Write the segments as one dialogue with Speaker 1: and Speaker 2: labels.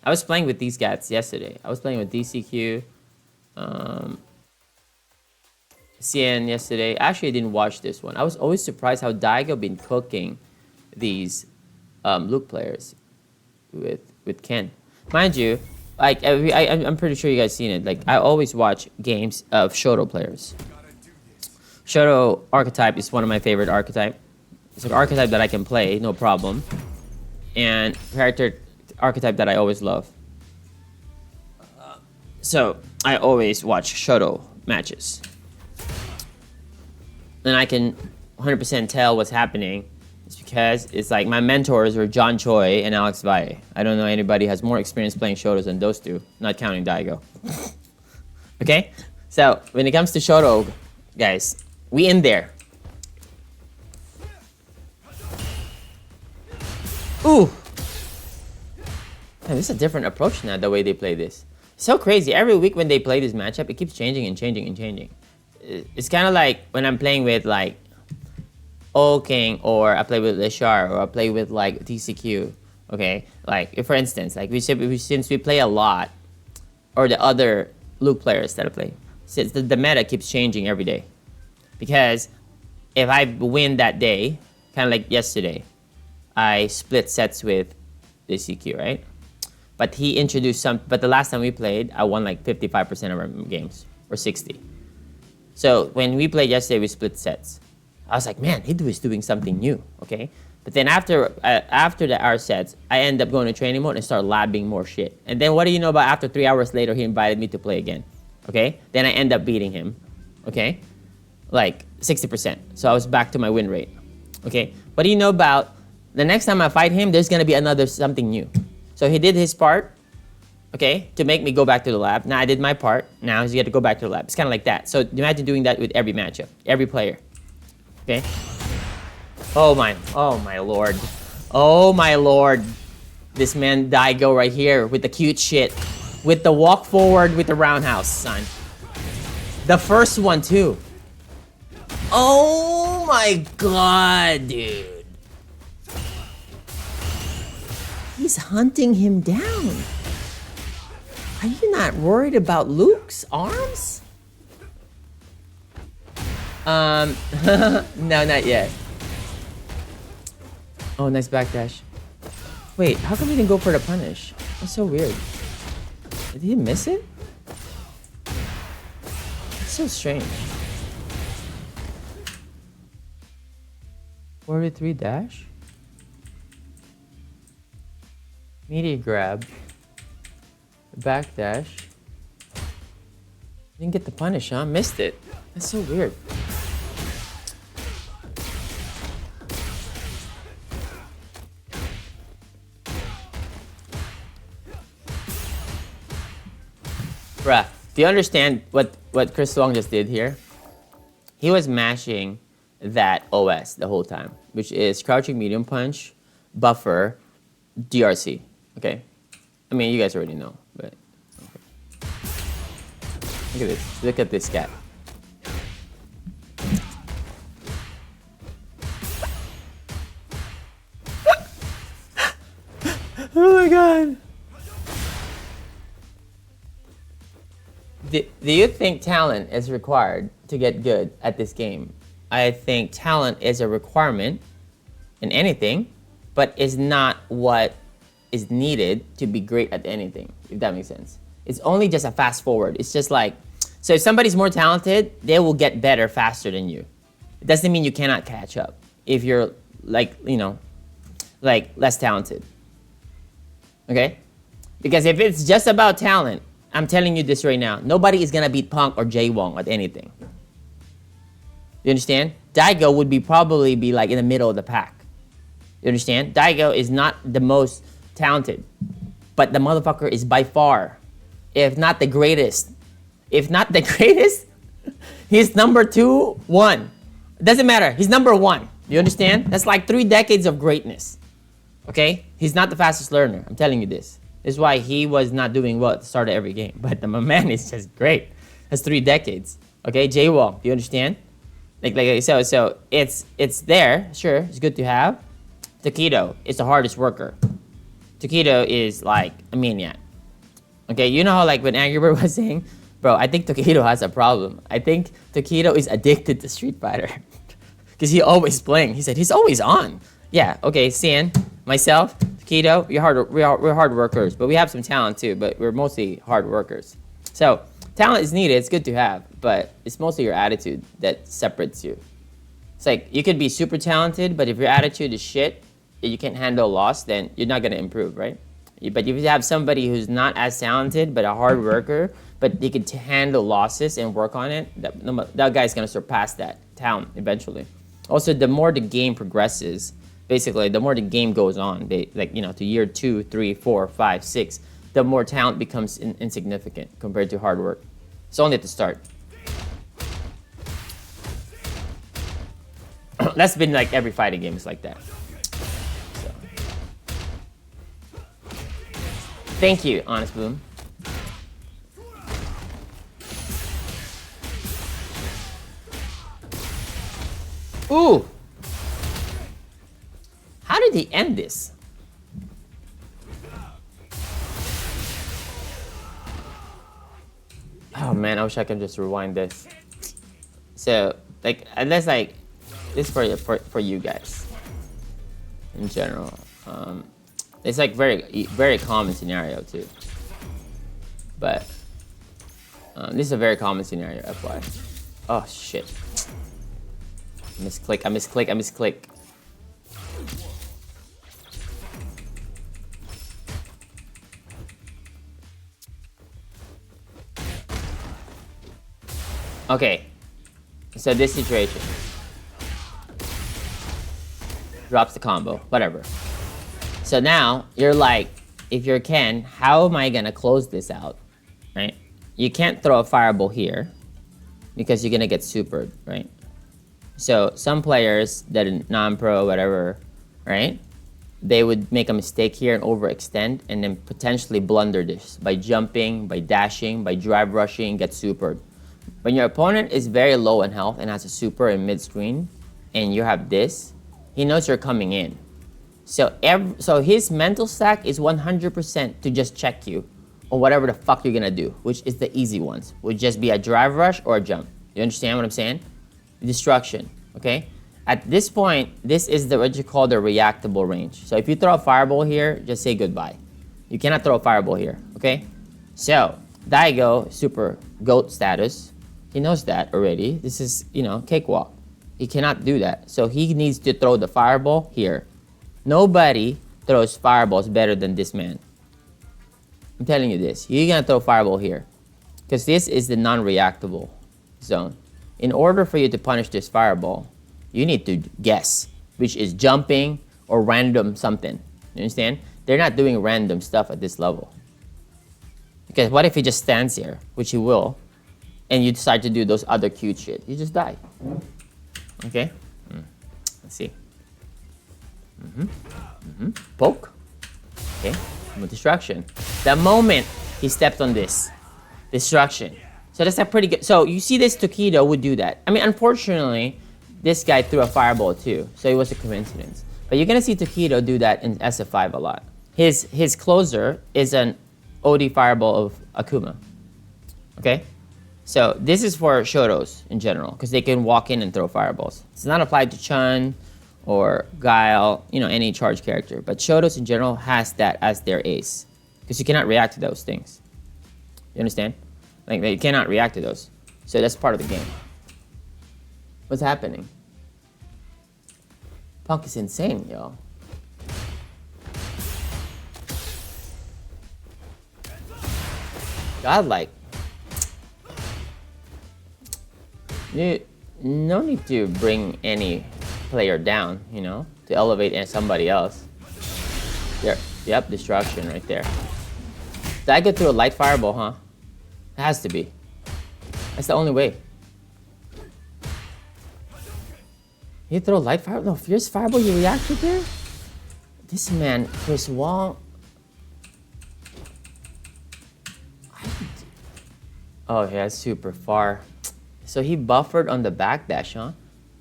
Speaker 1: I was playing with these guys yesterday. I was playing with DCQ, CN yesterday. Actually, I didn't watch this one. I was always surprised how Daigo been cooking these Luke players with Ken. Mind you, like I'm pretty sure you guys seen it. Like I always watch games of Shoto players. Shoto archetype is one of my favorite archetype. It's an archetype that I can play, no problem. And character archetype that I always love. So I always watch Shoto matches. And I can 100% tell what's happening. It's because it's like my mentors were John Choi and Alex Valle. I don't know anybody has more experience playing Shotos than those two, not counting Daigo. Okay? So when it comes to Shoto, guys, we in there. Ooh! Man, this is a different approach now, the way they play this. So crazy. Every week when they play this matchup, it keeps changing and changing and changing. It's kind of like when I'm playing with like O King, or I play with Leshar, or I play with like TCQ. Okay, like if, for instance, like since we play a lot, or the other Luke players that I play, since the meta keeps changing every day. Because if I win that day, kind of like yesterday, I split sets with TCQ, right? But he introduced some. But the last time we played, I won like 55% of our games, or 60. So when we played yesterday, we split sets. I was like, man, Hidu is doing something new, okay? But then after the hour sets, I end up going to training mode and start labbing more shit. And then what do you know about after 3 hours later, he invited me to play again, okay? Then I end up beating him, okay? Like 60%. So I was back to my win rate, okay? What do you know about the next time I fight him, there's gonna be another something new. So he did his part, okay, to make me go back to the lab. Now I did my part. Now he's got to go back to the lab. It's kind of like that. So imagine doing that with every matchup, every player. Okay. Oh my lord. Oh my lord. This man Daigo right here with the cute shit. With the walk forward with the roundhouse, son. The first one too. Oh my god, dude. He's hunting him down. Are you not worried about Luke's arms? No, not yet. Oh, nice backdash. Wait, how come he didn't go for the punish? That's so weird. Did he miss it? It's so strange. 43 dash? Media grab. Backdash. Didn't get the punish, huh? Missed it. That's so weird. Bruh, do you understand what Chris Wong just did here? He was mashing that OS the whole time, which is crouching medium punch, buffer, DRC. Okay? I mean, you guys already know, but okay. Look at this. Look at this guy. Oh my god. Do you think talent is required to get good at this game? I think talent is a requirement in anything, but is not what is needed to be great at anything, if that makes sense. It's only just a fast forward. It's just like, so if somebody's more talented, they will get better faster than you. It doesn't mean you cannot catch up if you're like, you know, like less talented. Okay? Because if it's just about talent, I'm telling you this right now, nobody is gonna beat Punk or Jay Wong at anything. You understand? Daigo would probably be like in the middle of the pack. You understand? Daigo is not the most talented, but the motherfucker is by far, if not the greatest, he's number 2, 1. It doesn't matter. He's number 1. You understand? That's like 3 decades of greatness. Okay? He's not the fastest learner. I'm telling you this. This is why he was not doing well at the start of every game. But the man is just great. That's 3 decades. Okay? Jay Wong. Do you understand? So it's there. Sure, it's good to have. Takedo is the hardest worker. Takedo is like a maniac. Okay, you know how like when Angry Bird was saying, bro, I think Takedo has a problem. I think Takedo is addicted to Street Fighter. Because he always playing. He said he's always on. Yeah, okay, Cian, myself, Takedo, we're hard workers. But we have some talent too, but we're mostly hard workers. So, talent is needed, it's good to have, but it's mostly your attitude that separates you. It's like, you could be super talented, but if your attitude is shit, you can't handle loss, then you're not gonna improve, right? But if you have somebody who's not as talented, but a hard worker, but they could handle losses and work on it, that guy's gonna surpass that talent eventually. Also, the more the game progresses, basically, the more the game goes on, like, you know, to year 2, 3, 4, 5, 6, the more talent becomes insignificant compared to hard work. It's only at the start. That's been like every fighting game is like that. So. Thank you, Honest Boom. Ooh! How did he end this? Oh man, I wish I could just rewind this. So, like, unless like, this for you guys in general. It's like very common scenario too. But this is a very common scenario. FY. Oh shit! I misclick. Okay, so this situation. Drops the combo, whatever. So now, you're like, if you're Ken, how am I gonna close this out, right? You can't throw a fireball here, because you're gonna get supered, right? So, some players that are non-pro, whatever, right? They would make a mistake here and overextend, and then potentially blunder this by jumping, by dashing, by drive rushing, get supered. When your opponent is very low in health and has a super in mid-screen, and you have this, he knows you're coming in. So his mental stack is 100% to just check you on whatever the fuck you're gonna do, which is the easy ones. Would just be a drive rush or a jump. You understand what I'm saying? Destruction, okay? At this point, this is what you call the reactable range. So if you throw a fireball here, just say goodbye. You cannot throw a fireball here, okay? So, Daigo, super GOAT status, he knows that already. This is, you know, cakewalk. He cannot do that. So he needs to throw the fireball here. Nobody throws fireballs better than this man. I'm telling you this. You're gonna throw fireball here. Because this is the non-reactable zone. In order for you to punish this fireball, you need to guess, which is jumping or random something. You understand? They're not doing random stuff at this level. Because what if he just stands here, which he will, and you decide to do those other cute shit? You just die. Okay? Let's see. Poke. Okay? Destruction. The moment he stepped on this, destruction. So that's a pretty good. So you see this Takedo would do that. I mean, unfortunately, this guy threw a fireball too, so it was a coincidence. But you're gonna see Takedo do that in SF5 a lot. His closer is an OD fireball of Akuma. Okay? So this is for Shotos in general, because they can walk in and throw fireballs. It's not applied to Chun or Guile, you know, any charge character. But Shotos in general has that as their ace, because you cannot react to those things. You understand? Like, you cannot react to those. So that's part of the game. What's happening? Punk is insane, yo. Godlike. No need to bring any player down, you know, to elevate somebody else. There, yep, destruction right there. Did I get through a light fireball, huh? It has to be. That's the only way. You throw a light fireball? No, fierce fireball you reacted there? This man, Chris Wong. Oh, yeah, super far. So he buffered on the backdash, huh?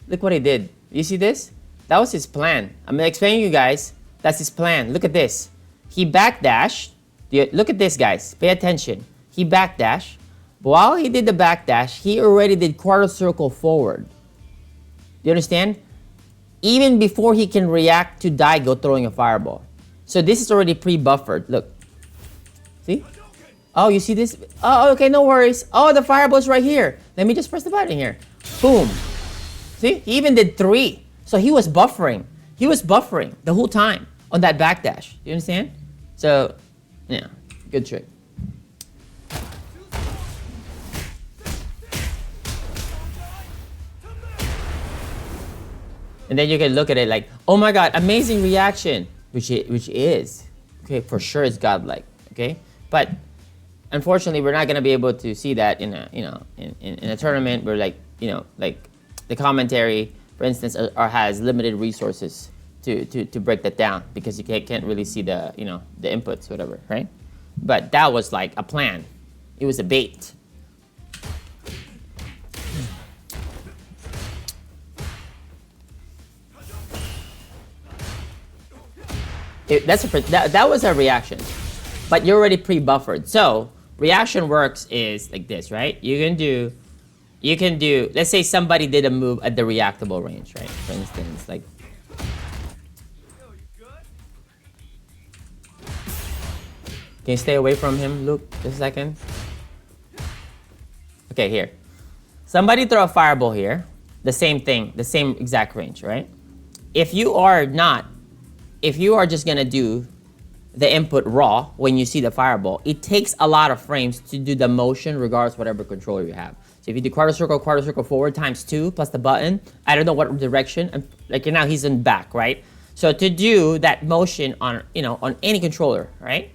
Speaker 1: Look what he did. You see this? That was his plan. I'm explaining you guys. That's his plan. Look at this. He backdashed. Look at this, guys. Pay attention. He backdashed. While he did the backdash, he already did quarter circle forward. Do you understand? Even before he can react to Daigo throwing a fireball. So this is already pre-buffered. Look. See? Oh, you see this? Oh, okay, no worries. Oh, the fireball's right here. Let me just press the button here. Boom. See? He even did 3. So he was buffering. He was buffering the whole time on that backdash. You understand? So, yeah, good trick. And then you can look at it like, oh my god, amazing reaction, which is, okay, for sure it's godlike, okay? But unfortunately, we're not gonna be able to see that in a, in a tournament where like, like the commentary, for instance, has limited resources to break that down because you can't really see the, the inputs, whatever, right? But that was like a plan. It was a bait. That was a reaction, but you're already pre-buffered. So reaction works is like this, right? You can do, let's say somebody did a move at the reactable range, right? For instance, like, can you stay away from him, Luke, just a second? Okay, here. Somebody throw a fireball here. The same thing, the same exact range, right? If you are just gonna do the input raw when you see the fireball, it takes a lot of frames to do the motion regardless whatever controller you have. So if you do quarter circle forward times 2 plus the button, I don't know what direction, like now he's in back, right? So to do that motion on, on any controller, right?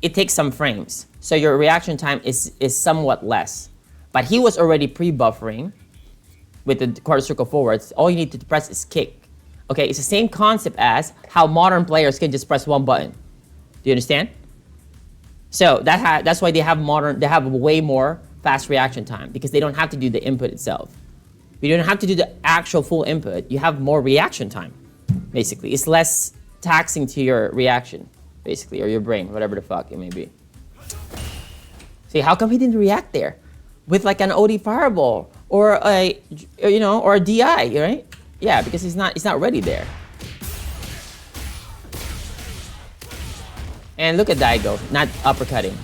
Speaker 1: It takes some frames. So your reaction time is somewhat less. But he was already pre-buffering with the quarter circle forwards. All you need to press is kick. Okay, it's the same concept as how modern players can just press one button. Do you understand? So that's why they have way more fast reaction time because they don't have to do the input itself. You don't have to do the actual full input. You have more reaction time, basically. It's less taxing to your reaction, basically, or your brain, whatever the fuck it may be. See, how come he didn't react there with like an OD fireball or a DI, right? Yeah, because he's not ready there. And look at Daigo, not uppercutting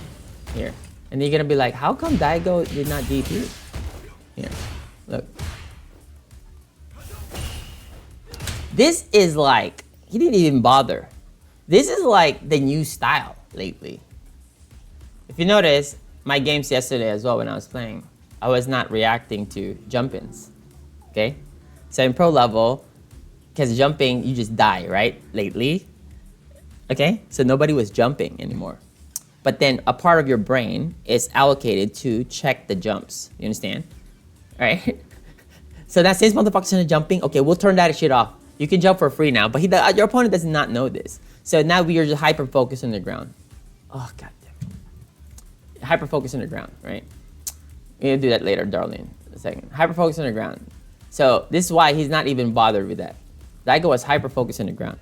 Speaker 1: here. And you're gonna be like, how come Daigo did not DP? Here, look. This is like, he didn't even bother. This is like the new style lately. If you notice, my games yesterday as well when I was playing, I was not reacting to jump-ins, okay? So in pro level, because jumping, you just die, right? Lately, okay? So nobody was jumping anymore. But then a part of your brain is allocated to check the jumps. You understand? All right? So that since motherfuckers are jumping, okay, we'll turn that shit off. You can jump for free now, but your opponent does not know this. So now we are just hyper-focused on the ground. Oh, god damn. Hyper-focused on the ground, right? We're gonna do that later, darling. A second. Hyper-focused on the ground. So this is why he's not even bothered with that. Daigo was hyper-focused on the ground.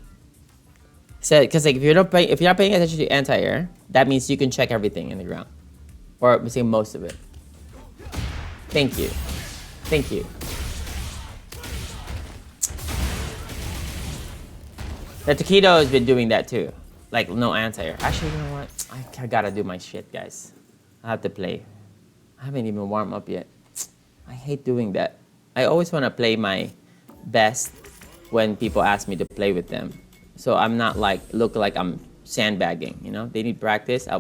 Speaker 1: So, because like if you're not paying attention to anti-air, that means you can check everything in the ground, or say most of it. Thank you, thank you. The Taquito has been doing that too, like no anti-air. Actually, you know what? I gotta do my shit, guys. I have to play. I haven't even warmed up yet. I hate doing that. I always want to play my best when people ask me to play with them. So I'm not like, look like I'm sandbagging, They need practice. I'll